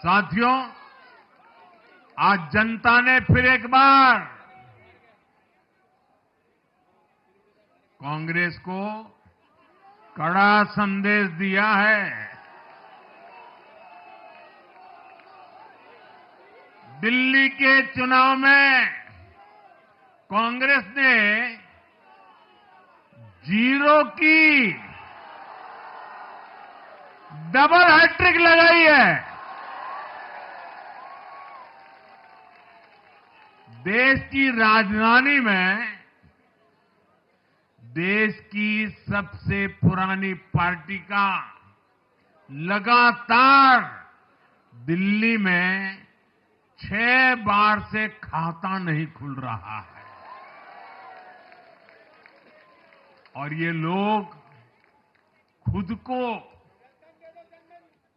साथियों, आज जनता ने फिर एक बार कांग्रेस को कड़ा संदेश दिया है। दिल्ली के चुनाव में कांग्रेस ने जीरो की डबल हैट्रिक लगाई है। देश की राजधानी में देश की सबसे पुरानी पार्टी का लगातार दिल्ली में 6 बार से खाता नहीं खुल रहा है और ये लोग खुद को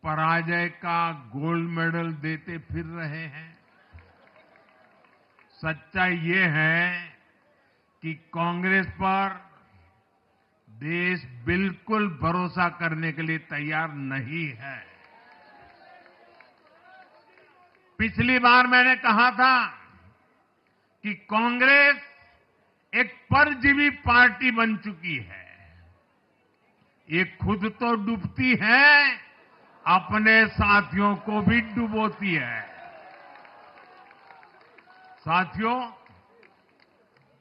पराजय का गोल्ड मेडल देते फिर रहे हैं। सच्चाई ये है कि कांग्रेस पर देश बिल्कुल भरोसा करने के लिए तैयार नहीं है। पिछली बार मैंने कहा था कि कांग्रेस एक परजीवी पार्टी बन चुकी है। ये खुद तो डूबती है, अपने साथियों को भी डुबोती है। साथियों,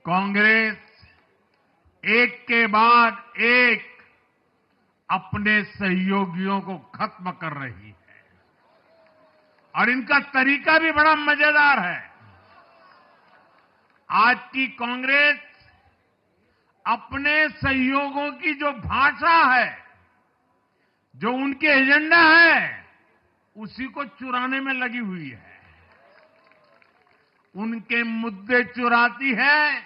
कांग्रेस एक के बाद एक अपने सहयोगियों को खत्म कर रही है और इनका तरीका भी बड़ा मजेदार है। आज की कांग्रेस अपने सहयोगों की जो भाषा है, जो उनके एजेंडा है, उसी को चुराने में लगी हुई है। उनके मुद्दे चुराती है,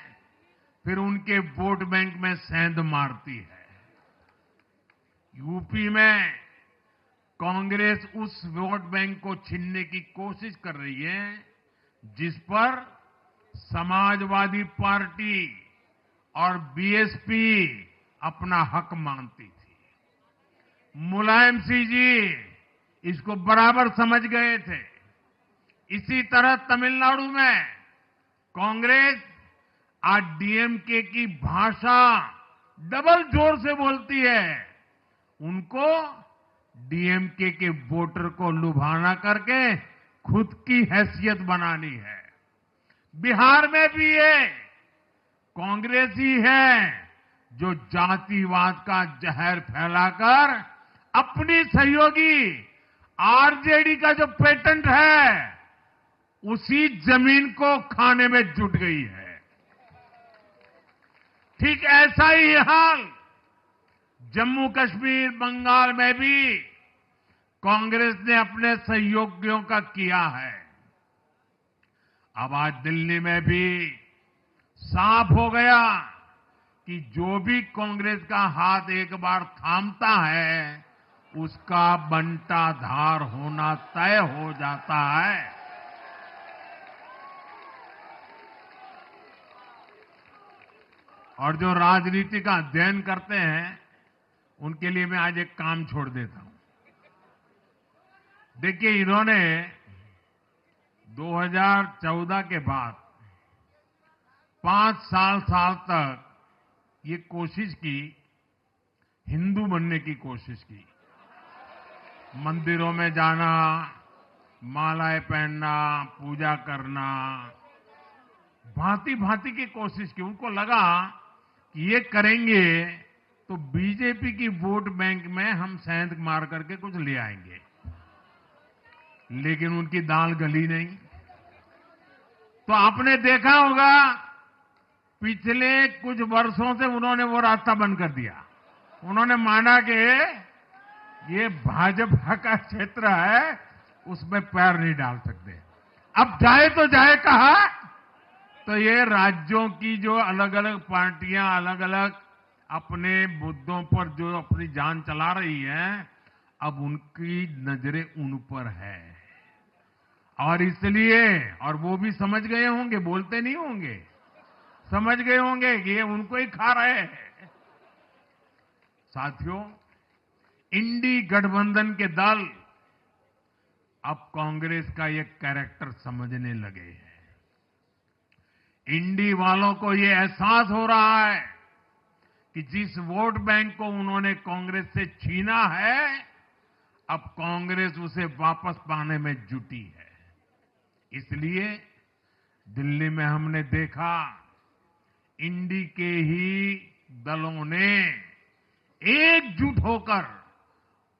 फिर उनके वोट बैंक में सेंध मारती है। यूपी में कांग्रेस उस वोट बैंक को छीनने की कोशिश कर रही है जिस पर समाजवादी पार्टी और बीएसपी अपना हक मानती थी। मुलायम सिंह जी इसको बराबर समझ गए थे। इसी तरह तमिलनाडु में कांग्रेस आज डीएमके की भाषा डबल जोर से बोलती है। उनको डीएमके के वोटर को लुभाना करके खुद की हैसियत बनानी है। बिहार में भी ये कांग्रेस ही है जो जातिवाद का जहर फैलाकर अपनी सहयोगी आरजेडी का जो पेटेंट है उसी जमीन को खाने में जुट गई है। ठीक ऐसा ही हाल जम्मू कश्मीर, बंगाल में भी कांग्रेस ने अपने सहयोगियों का किया है। अब आज दिल्ली में भी साफ हो गया कि जो भी कांग्रेस का हाथ एक बार थामता है उसका बंटाधार होना तय हो जाता है। और जो राजनीति का अध्ययन करते हैं उनके लिए मैं आज एक काम छोड़ देता हूं। देखिए, इन्होंने 2014 के बाद 5 साल तक ये कोशिश की, हिंदू बनने की कोशिश की। मंदिरों में जाना, मालाएं पहनना, पूजा करना, भांति भांति की कोशिश की। उनको लगा कि ये करेंगे तो बीजेपी की वोट बैंक में हम सेंध मार करके कुछ ले आएंगे, लेकिन उनकी दाल गली नहीं। तो आपने देखा होगा पिछले कुछ वर्षों से उन्होंने वो रास्ता बंद कर दिया। उन्होंने माना कि ये भाजपा का क्षेत्र है, उसमें पैर नहीं डाल सकते। अब जाए तो जाए कहा, तो ये राज्यों की जो अलग अलग पार्टियां अलग अलग अपने मुद्दों पर जो अपनी जान चला रही हैं, अब उनकी नजरें उन पर है और इसलिए, और वो भी समझ गए होंगे, बोलते नहीं होंगे, समझ गए होंगे कि ये उनको ही खा रहे हैं। साथियों, इंडी गठबंधन के दल अब कांग्रेस का ये कैरेक्टर समझने लगे हैं। इंडी वालों को ये एहसास हो रहा है कि जिस वोट बैंक को उन्होंने कांग्रेस से छीना है, अब कांग्रेस उसे वापस पाने में जुटी है। इसलिए दिल्ली में हमने देखा, इंडी के ही दलों ने एकजुट होकर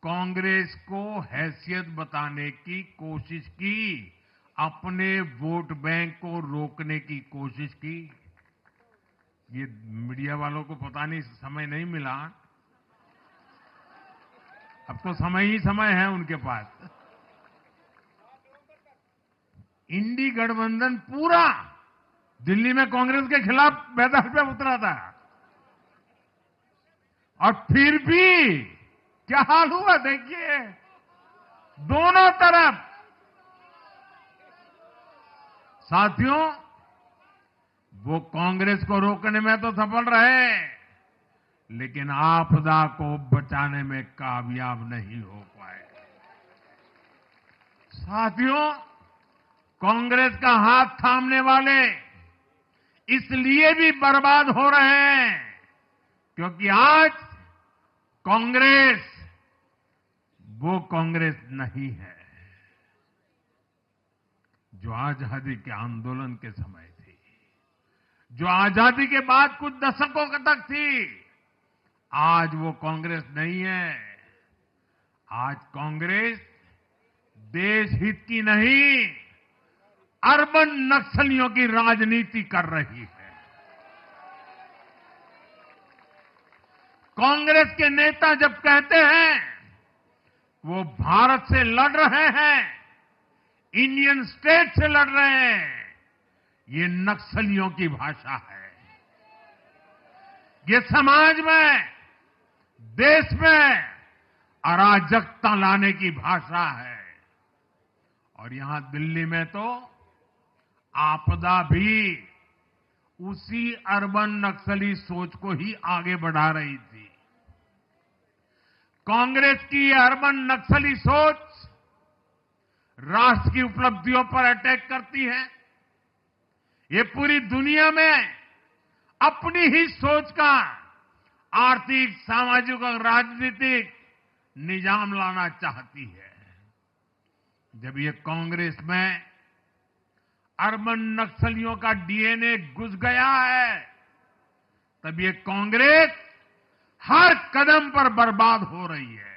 कांग्रेस को हैसियत बताने की कोशिश की, अपने वोट बैंक को रोकने की कोशिश की। ये मीडिया वालों को पता नहीं समय नहीं मिला, अब तो समय ही समय है उनके पास। इंडी गठबंधन पूरा दिल्ली में कांग्रेस के खिलाफ मैदान पे उतरा था, और फिर भी क्या हाल हुआ देखिए, दोनों तरफ। साथियों, वो कांग्रेस को रोकने में तो सफल रहे, लेकिन आपदा को बचाने में कामयाब नहीं हो पाए। साथियों, कांग्रेस का हाथ थामने वाले इसलिए भी बर्बाद हो रहे हैं क्योंकि आज कांग्रेस वो कांग्रेस नहीं है जो आजादी के आंदोलन के समय थी, जो आजादी के बाद कुछ दशकों तक थी। आज वो कांग्रेस नहीं है। आज कांग्रेस देश हित की नहीं, अर्बन नक्सलियों की राजनीति कर रही है। कांग्रेस के नेता जब कहते हैं वो भारत से लड़ रहे हैं, इंडियन स्टेट से लड़ रहे हैं, ये नक्सलियों की भाषा है। ये समाज में, देश में अराजकता लाने की भाषा है। और यहां दिल्ली में तो आपदा भी उसी अर्बन नक्सली सोच को ही आगे बढ़ा रही थी। कांग्रेस की अर्बन नक्सली सोच राष्ट्र की उपलब्धियों पर अटैक करती है। ये पूरी दुनिया में अपनी ही सोच का आर्थिक, सामाजिक और राजनीतिक निजाम लाना चाहती है। जब ये कांग्रेस में अर्बन नक्सलियों का डीएनए घुस गया है, तब ये कांग्रेस हर कदम पर बर्बाद हो रही है।